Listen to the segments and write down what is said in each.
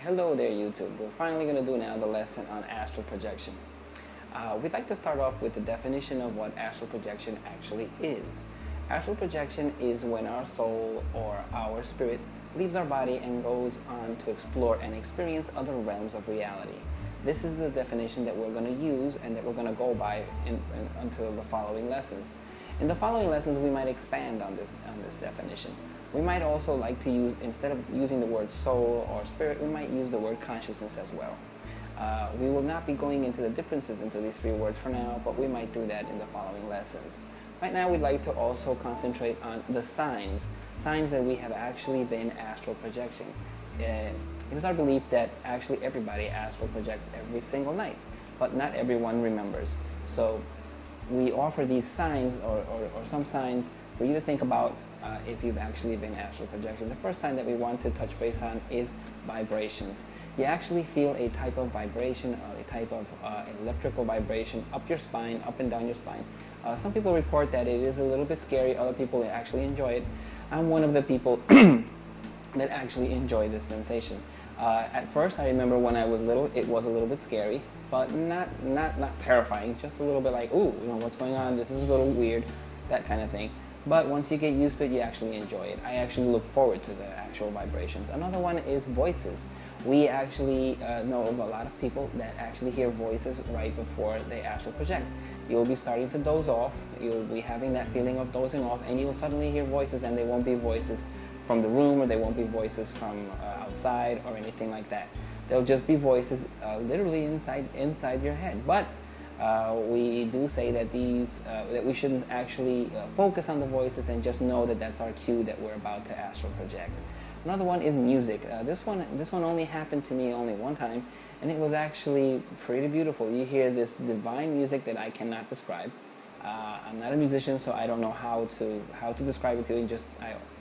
Hello there YouTube. We're finally going to do now the lesson on astral projection. We'd like to start off with the definition of what astral projection actually is. Astral projection is when our soul or our spirit leaves our body and goes on to explore and experience other realms of reality. This is the definition that we're going to use and that we're going to go by until the following lessons. In the following lessons, we might expand on this definition. We might also like to use, instead of using the word soul or spirit, we might use the word consciousness as well. We will not be going into the differences into these three words for now, but we might do that in the following lessons. Right now, we'd like to also concentrate on the signs that we have actually been astral projecting. It is our belief that actually everybody astral projects every single night, but not everyone remembers. So we offer these signs or some signs for you to think about if you've actually been astral projecting. The first sign that we want to touch base on is vibrations. You actually feel a type of vibration, a type of electrical vibration up your spine, up and down your spine. Some people report that it is a little bit scary. Other people actually enjoy it. I'm one of the people that actually enjoy this sensation. At first, I remember when I was little, it was a little bit scary, but not terrifying. Just a little bit like, ooh, you know, what's going on? This is a little weird, that kind of thing. But once you get used to it, you actually enjoy it. I actually look forward to the actual vibrations. Another one is voices. We actually know of a lot of people that actually hear voices right before they astral project. You'll be starting to doze off, you'll be having that feeling of dozing off, and you'll suddenly hear voices, and they won't be voices from the room, or they won't be voices from outside or anything like that. They'll just be voices literally inside your head. But we do say that that we shouldn't actually focus on the voices and just know that that's our cue that we're about to astral project. Another one is music. This one only happened to me only one time, and it was actually pretty beautiful. You hear this divine music that I cannot describe. I'm not a musician, so I don't know how to describe it to you.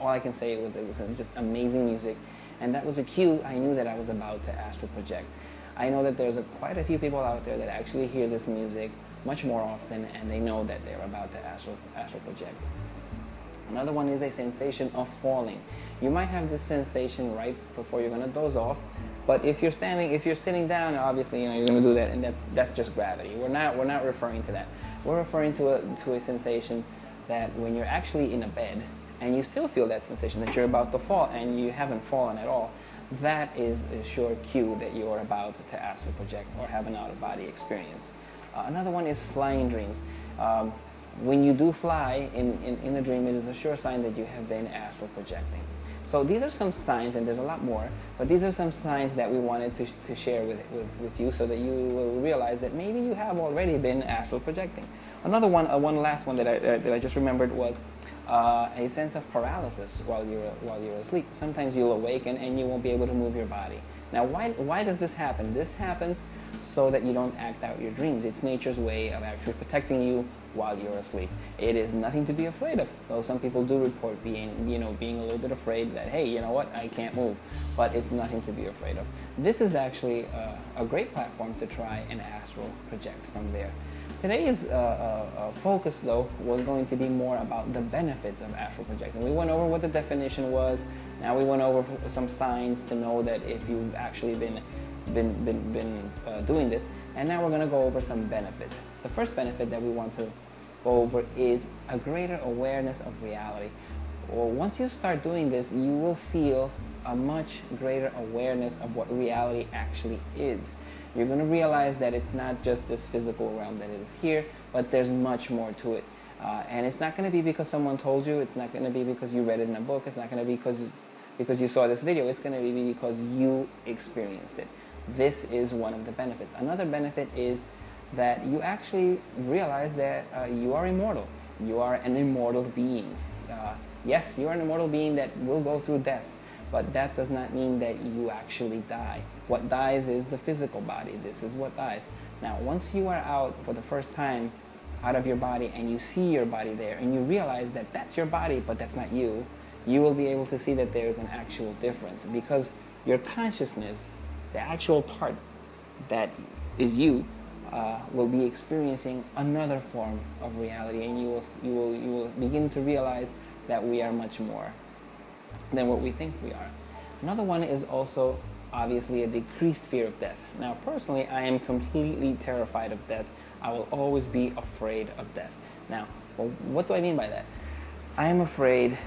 All I can say was it was just amazing music, and that was a cue. I knew that I was about to astral project. I know that there's quite a few people out there that actually hear this music much more often, and they know that they're about to astral project. Another one is a sensation of falling. You might have this sensation right before you're going to doze off, but if you're sitting down, obviously, you know, you're going to do that, and that's just gravity. We're not referring to that. We're referring to a sensation that when you're actually in a bed and you still feel that sensation that you're about to fall and you haven't fallen at all, that is a sure cue that you are about to astral project or have an out-of-body experience. Another one is flying dreams. When you do fly in a dream, it is a sure sign that you have been astral projecting. So these are some signs, and there's a lot more, but these are some signs that we wanted to share with you so that you will realize that maybe you have already been astral projecting. Another one, one last one that I just remembered was a sense of paralysis while you're asleep. Sometimes you'll awaken and you won't be able to move your body. Now, why does this happen? This happens so that you don't act out your dreams. It's nature's way of actually protecting you while you're asleep. It is nothing to be afraid of. Though some people do report being a little bit afraid that, hey, you know what, I can't move. But it's nothing to be afraid of. This is actually a great platform to try and astral project from there. Today's focus, though, was going to be more about the benefits of astral projecting. We went over what the definition was. Now we went over some signs to know that if you've actually been doing this. And now we're going to go over some benefits. The first benefit that we want to go over is a greater awareness of reality. Well, once you start doing this, you will feel a much greater awareness of what reality actually is. You're going to realize that it's not just this physical realm that it is here, but there's much more to it. And it's not going to be because someone told you. It's not going to be because you read it in a book. It's not going to be because you saw this video. It's going to be because you experienced it. This is one of the benefits. Another benefit is that you actually realize that you are immortal. You are an immortal being. Yes, you are an immortal being that will go through death, but that does not mean that you actually die. What dies is the physical body. This is what dies. Now, once you are out for the first time out of your body and you see your body there and you realize that that's your body, but that's not you, you will be able to see that there is an actual difference because your consciousness, the actual part that is you, will be experiencing another form of reality, and you will begin to realize that we are much more than what we think we are. Another one is also obviously a decreased fear of death. Now, personally, I am completely terrified of death. I will always be afraid of death. Now, well, what do I mean by that? I am afraid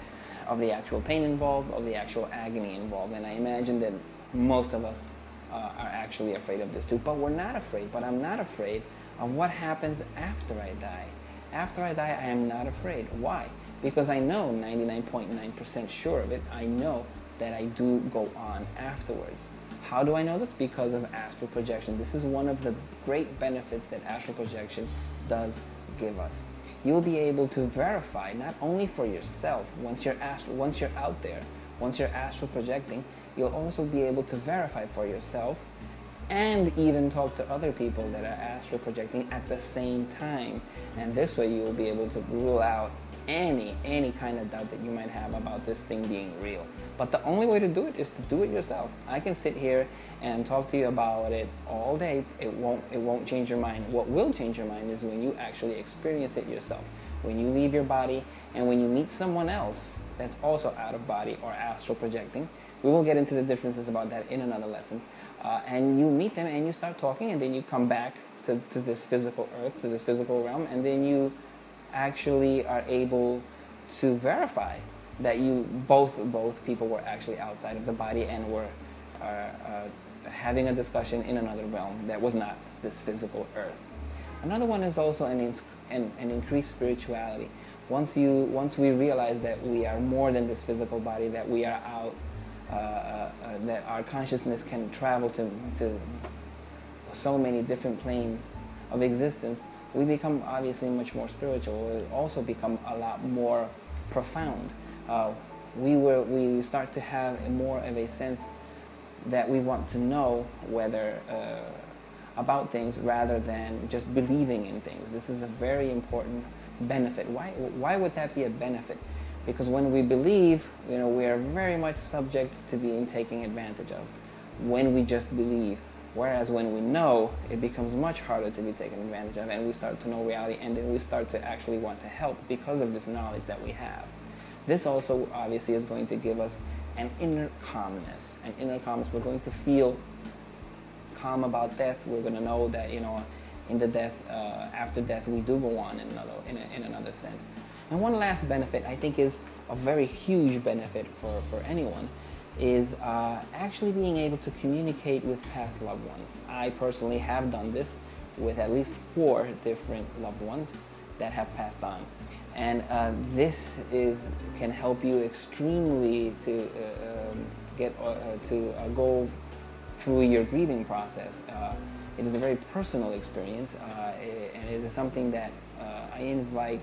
of the actual pain involved, of the actual agony involved, and I imagine that most of us are actually afraid of this too. But we're not afraid, but I'm not afraid of what happens after I die. After I die, I am not afraid. Why? Because I know 99.9% sure of it. I know that I do go on afterwards. How do I know this? Because of astral projection. This is one of the great benefits that astral projection does give us. You'll be able to verify not only for yourself, once you're out there, once you're astral projecting, you'll also be able to verify for yourself and even talk to other people that are astral projecting at the same time. And this way you'll be able to rule out any kind of doubt that you might have about this thing being real. But the only way to do it is to do it yourself. I can sit here and talk to you about it all day. It won't change your mind. What will change your mind is when you actually experience it yourself. When you leave your body and when you meet someone else that's also out of body or astral projecting. We will get into the differences about that in another lesson. And you meet them and you start talking, and then you come back to this physical earth, to this physical realm, and then you actually are able to verify that both people were actually outside of the body and were having a discussion in another realm that was not this physical earth. Another one is also an increased spirituality. Once we realize that we are more than this physical body, that we are out, that our consciousness can travel to so many different planes of existence, we become obviously much more spiritual. We also become a lot more profound. We start to have more of a sense that we want to know whether about things rather than just believing in things. This is a very important benefit. Why would that be a benefit? Because when we believe, we are very much subject to being taken advantage of when we just believe. Whereas when we know, it becomes much harder to be taken advantage of, and we start to know reality, and then we start to actually want to help because of this knowledge that we have. This also obviously is going to give us an inner calmness. An inner calmness. We're going to feel calm about death. We're going to know that in the death, after death, we do go on in another sense. And one last benefit, I think, is a very huge benefit for anyone, is actually being able to communicate with past loved ones. I personally have done this with at least 4 different loved ones that have passed on. And this can help you extremely to go through your grieving process. It is a very personal experience, and it is something that I invite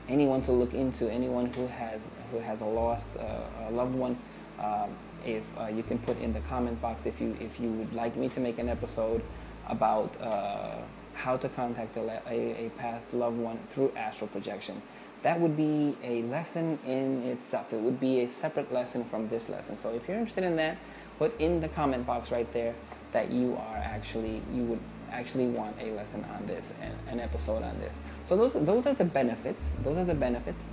anyone to look into. Anyone who has a lost loved one. If you can put in the comment box if you would like me to make an episode about how to contact a past loved one through astral projection. That would be a lesson in itself. It would be a separate lesson from this lesson. So if you're interested in that, put in the comment box right there that you would actually want a lesson on this, an episode on this. So those are the benefits. Those are the benefits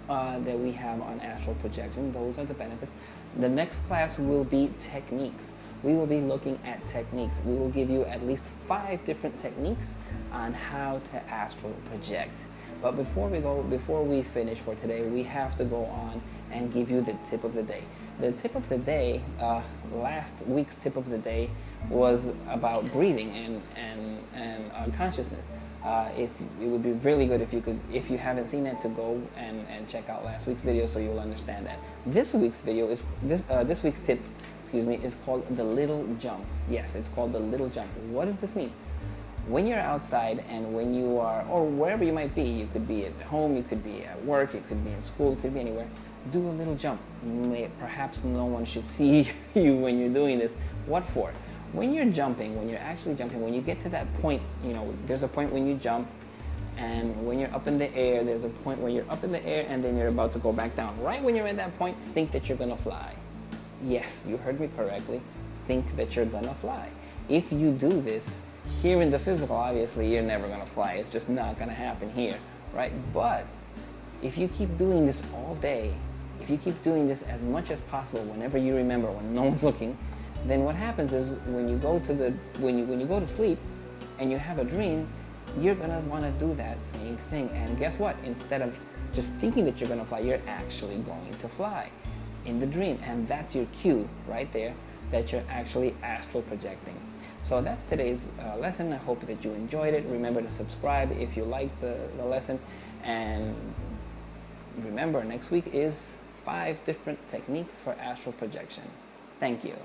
that we have on astral projection. Those are the benefits. The next class will be techniques. We will be looking at techniques. We will give you at least 5 different techniques on how to astral project. But before we finish for today, we have to go on and give you the tip of the day. The tip of the day, last week's tip of the day was about breathing and consciousness. It would be really good if you haven't seen it, to go and check out last week's video so you'll understand that. This week's video is this week's tip, is called the little jump. Yes, it's called the little jump. What does this mean? When you're outside and when you are, or wherever you might be, you could be at home, you could be at work, you could be in school, you could be anywhere, do a little jump. Perhaps no one should see you when you're doing this. What for? When you're jumping, when you're actually jumping, when you get to that point, there's a point when you jump, and when you're up in the air, there's a point where you're up in the air and then you're about to go back down. Right when you're at that point, think that you're gonna fly. Yes, you heard me correctly. Think that you're gonna fly. If you do this, Here in the physical, obviously, you're never going to fly. It's just not going to happen here, right? But if you keep doing this all day, if you keep doing this as much as possible whenever you remember, when no one's looking, then what happens is when you go to sleep and you have a dream, you're going to want to do that same thing. And guess what? Instead of just thinking that you're going to fly, you're actually going to fly in the dream. And that's your cue right there that you're actually astral projecting. So that's today's lesson. I hope that you enjoyed it. Remember to subscribe if you liked the lesson. And remember, next week is 5 different techniques for astral projection. Thank you.